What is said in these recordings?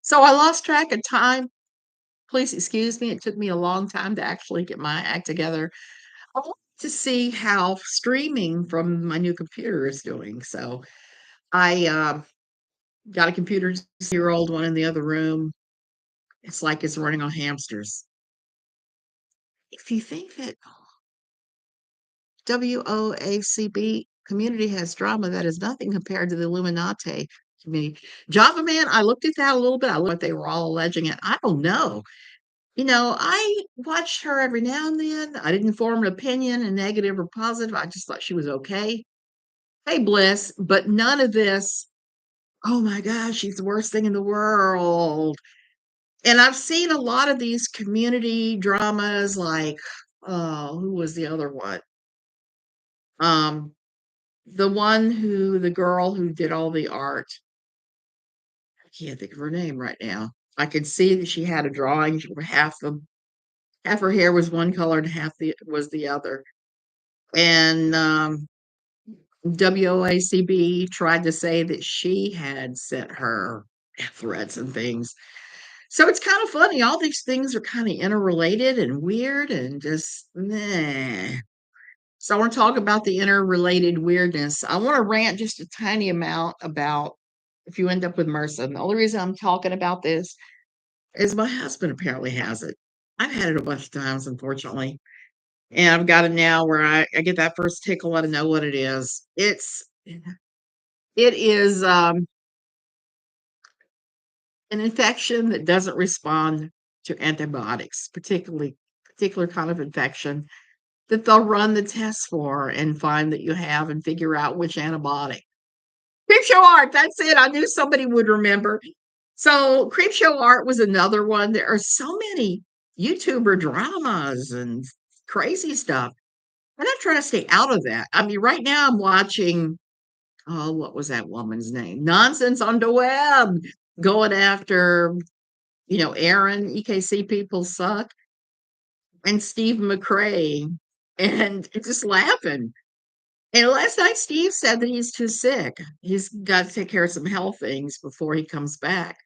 So I lost track of time. Please excuse me. It took me a long time to actually get my act together. I want to see how streaming from my new computer is doing. So I got a computer, year old one in the other room. It's like it's running on hamsters. If you think that WOACB community has drama, that is nothing compared to the Illuminati community. Java Man, I looked at that a little bit. I looked at what they were all alleging, and I don't know. I watched her every now and then. I didn't form an opinion, a negative or positive. I just thought she was okay. Hey, Bliss, but none of this, oh my gosh, she's the worst thing in the world. And I've seen a lot of these community dramas like, oh, who was the other one? Um, the girl who did all the art. I can't think of her name right now. I could see that she had a drawing. Half her hair was one color and half was the other. And WOACB tried to say that she had sent her threats and things. So it's kind of funny. All these things are kind of interrelated and weird and just meh. So I want to talk about the interrelated weirdness. I want to rant just a tiny amount about if you end up with MRSA. And the only reason I'm talking about this is my husband apparently has it. I've had it a bunch of times, unfortunately. And I've got it now where I get that first tickle, I know what it is. It is an infection that doesn't respond to antibiotics, particular kind of infection that they'll run the tests for and find that you have and figure out which antibiotic. Creepshow Art, that's it. I knew somebody would remember. So Creepshow Art was another one. There are so many YouTuber dramas and crazy stuff. And I'm trying to stay out of that. I mean, right now I'm watching, oh, what was that woman's name? Nonsense on the web, going after, Aaron, EKC people suck, and Steve McCrae, and just laughing. And last night, Steve said that he's too sick. He's got to take care of some health things before he comes back.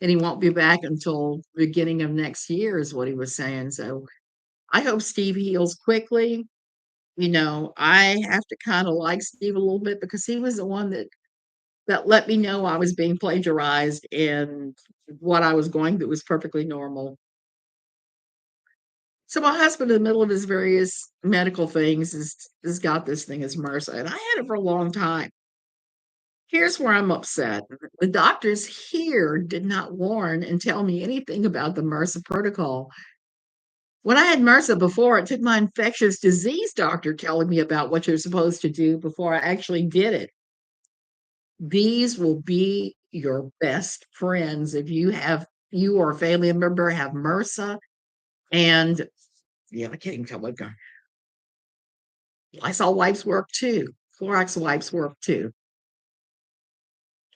And he won't be back until beginning of next year, is what he was saying. So I hope Steve heals quickly. I have to kind of like Steve a little bit because he was the one that let me know I was being plagiarized and what I was going through was perfectly normal. So my husband, in the middle of his various medical things, has got this thing as MRSA, and I had it for a long time. Here's where I'm upset. The doctors here did not warn and tell me anything about the MRSA protocol. When I had MRSA before, it took my infectious disease doctor telling me about what you're supposed to do before I actually did it. These will be your best friends if you or a family member have MRSA. And yeah, I can't even tell what kind. Lysol wipes work too. Clorox wipes work too.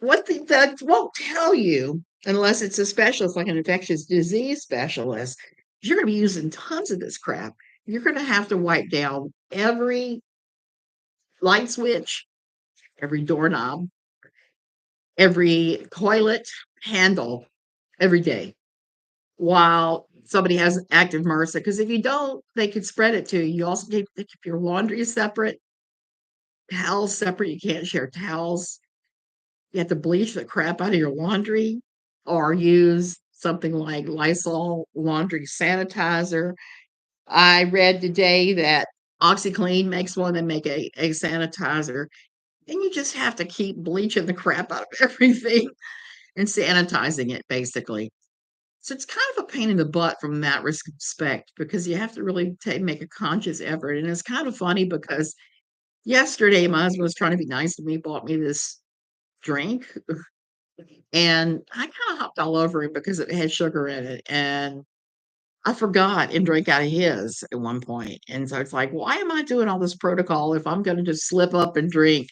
That won't tell you unless it's a specialist like an infectious disease specialist. You're going to be using tons of this crap. You're going to have to wipe down every light switch, every doorknob, every toilet handle every day while somebody has active MRSA. Because if you don't, they could spread it to you. You also keep your laundry separate, towels separate. You can't share towels. You have to bleach the crap out of your laundry or use something like Lysol laundry sanitizer. I read today that OxyClean makes one, they make a sanitizer. And you just have to keep bleaching the crap out of everything and sanitizing it, basically. So it's kind of a pain in the butt from that respect because you have to really make a conscious effort. And it's kind of funny because yesterday my husband was trying to be nice to me, bought me this drink, and I kind of hopped all over him because it had sugar in it. And I forgot and drank out of his at one point. And so it's like, why am I doing all this protocol if I'm going to just slip up and drink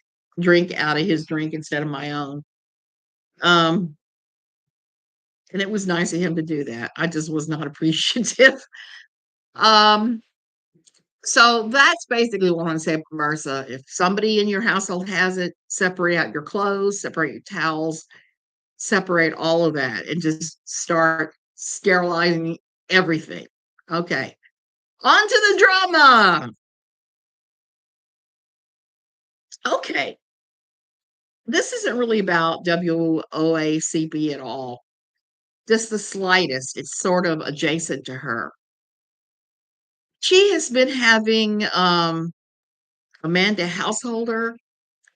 out of his drink instead of my own? Um, and it was nice of him to do that. I just was not appreciative. Um, so that's basically what I want to say about MRSA. If somebody in your household has it, separate out your clothes, separate your towels, separate all of that and just start sterilizing everything. Okay. On to the drama. Okay. This isn't really about WOACB at all. Just the slightest. It's sort of adjacent to her. She has been having Amanda Householder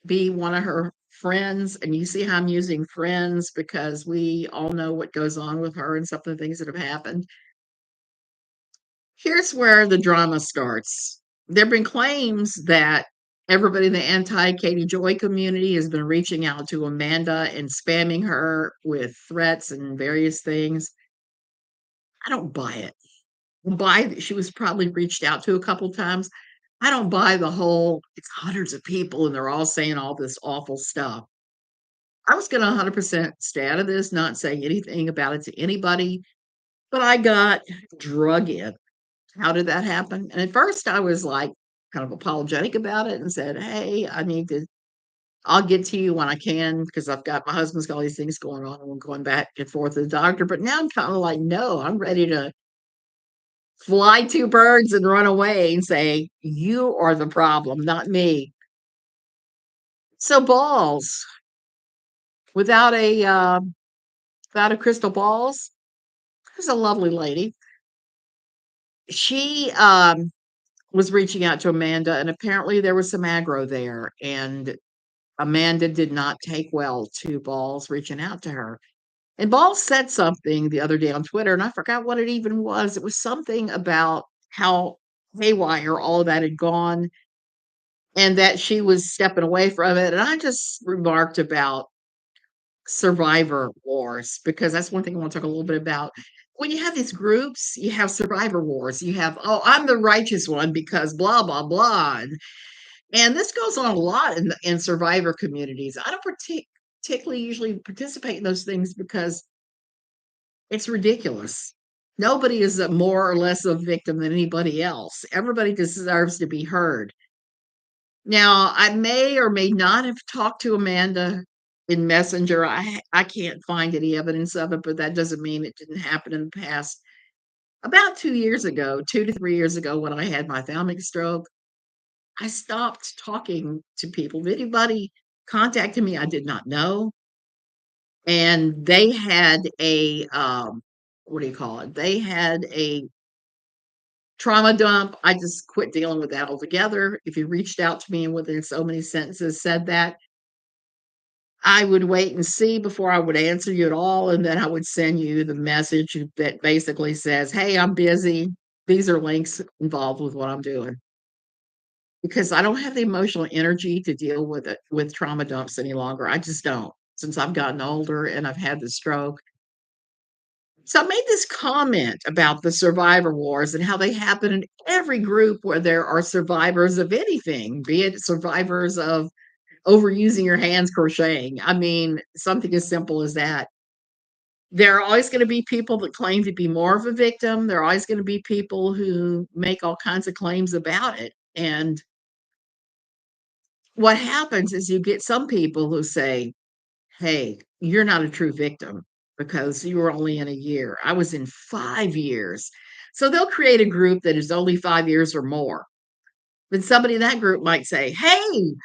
be one of her friends. And you see how I'm using friends because we all know what goes on with her and some of the things that have happened. Here's where the drama starts. There have been claims that everybody in the anti Katie Joy community has been reaching out to Amanda and spamming her with threats and various things. I don't buy it. She was probably reached out to a couple times. I don't buy the whole it's hundreds of people and they're all saying all this awful stuff. I was going to 100% stay out of this, not say anything about it to anybody, but I got drug in. How did that happen? And at first I was like kind of apologetic about it and said, "Hey, I'll get to you when I can because I've got my husband's got all these things going on and we're going back and forth to the doctor." But now I'm kind of like, no, I'm ready to fly two birds and run away and say, "You are the problem, not me." So balls without a crystal balls. There's a lovely lady. She was reaching out to Amanda, and apparently there was some aggro there, and Amanda did not take well to Balls reaching out to her. And Balls said something the other day on Twitter, and I forgot what it even was. It was something about how haywire all of that had gone and that she was stepping away from it. And I just remarked about survivor wars because that's one thing I want to talk a little bit about. When you have these groups, you have survivor wars. You have, oh, I'm the righteous one because blah, blah, blah. And this goes on a lot in survivor communities. I don't particularly usually participate in those things because it's ridiculous. Nobody is a more or less a victim than anybody else. Everybody deserves to be heard. Now, I may or may not have talked to Amanda in Messenger. I can't find any evidence of it, but that doesn't mean it didn't happen in the past. About 2 years ago, 2 to 3 years ago, when I had my thalamic stroke, I stopped talking to people. If anybody contacted me I did not know, and they had a what do you call it? They had a trauma dump. I just quit dealing with that altogether. If you reached out to me and within so many sentences said that, I would wait and see before I would answer you at all, and then I would send you the message that basically says, "Hey, I'm busy. These are links involved with what I'm doing." Because I don't have the emotional energy to deal with it with trauma dumps any longer. I just don't. Since I've gotten older and I've had the stroke. So I made this comment about the survivor wars and how they happen in every group where there are survivors of anything, be it survivors of overusing your hands crocheting. I mean, something as simple as that. There are always going to be people that claim to be more of a victim. There are always going to be people who make all kinds of claims about it. And what happens is you get some people who say, "Hey, you're not a true victim because you were only in a year. I was in 5 years." So they'll create a group that is only 5 years or more. Then somebody in that group might say, "Hey,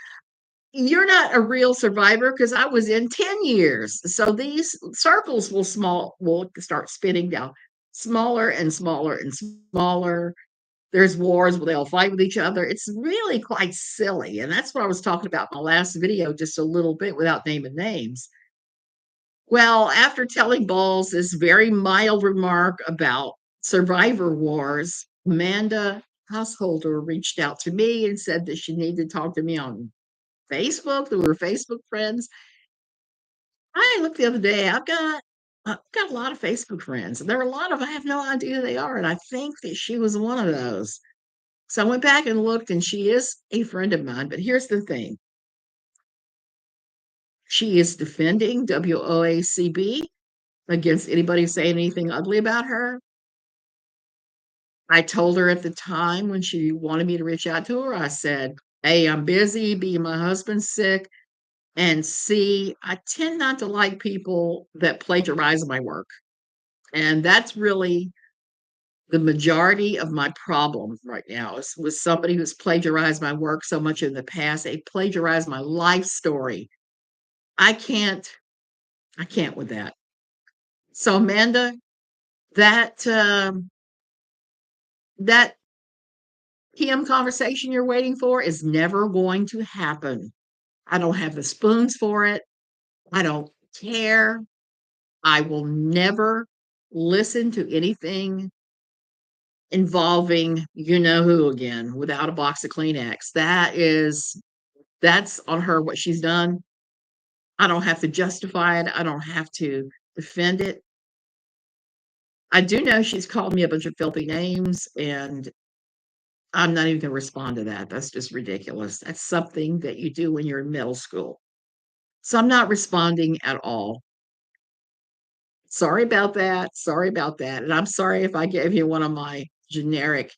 you're not a real survivor because I was in 10 years." So these circles will start spinning down smaller and smaller and smaller. There's wars where they'll fight with each other. It's really quite silly. And that's what I was talking about in my last video, just a little bit without naming names. Well, after telling Balls this very mild remark about survivor wars, Amanda Householder reached out to me and said that she needed to talk to me on Facebook, that we were Facebook friends. I looked the other day, I've got a lot of Facebook friends. There are a lot of I have no idea who they are, and I think that she was one of those. So I went back and looked, and she is a friend of mine. But here's the thing: she is defending WOACB against anybody saying anything ugly about her. I told her at the time when she wanted me to reach out to her, I said, "Hey, I'm busy, my husband's sick. And C, I tend not to like people that plagiarize my work. And that's really the majority of my problem right now is with somebody who's plagiarized my work so much in the past. They plagiarized my life story. I can't, I can't with that. So Amanda, that that PM conversation you're waiting for is never going to happen. I don't have the spoons for it. I don't care. I will never listen to anything involving you know who again without a box of Kleenex. That's on her what she's done. I don't have to justify it. I don't have to defend it. I do know she's called me a bunch of filthy names, and I'm not even going to respond to that. That's just ridiculous. That's something that you do when you're in middle school. So I'm not responding at all. Sorry about that. Sorry about that. And I'm sorry if I gave you one of my generic,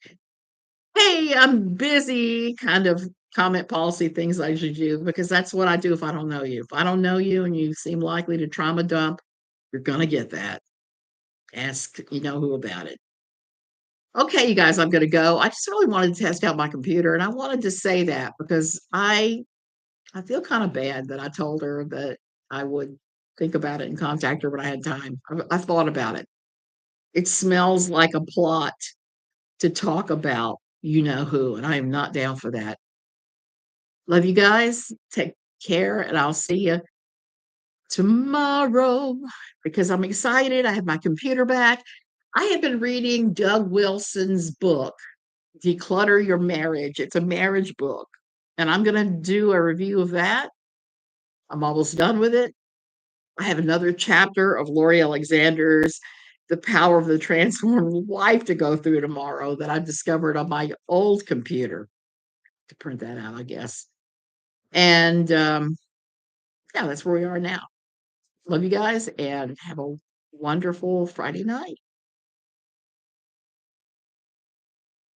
hey, I'm busy kind of comment policy things I usually do, because that's what I do if I don't know you. If I don't know you and you seem likely to trauma dump, you're going to get that. Ask you know who about it. Okay, you guys, I'm going to go. I just really wanted to test out my computer, and I wanted to say that because I feel kind of bad that I told her that I would think about it and contact her when I had time. I thought about it. It smells like a plot to talk about you know who, and I am not down for that. Love you guys. Take care, and I'll see you tomorrow because I'm excited. I have my computer back. I have been reading Doug Wilson's book, Declutter Your Marriage. It's a marriage book, and I'm going to do a review of that. I'm almost done with it. I have another chapter of Lori Alexander's The Power of the Transformed Life to go through tomorrow that I discovered on my old computer. To print that out, I guess. And yeah, that's where we are now. Love you guys and have a wonderful Friday night.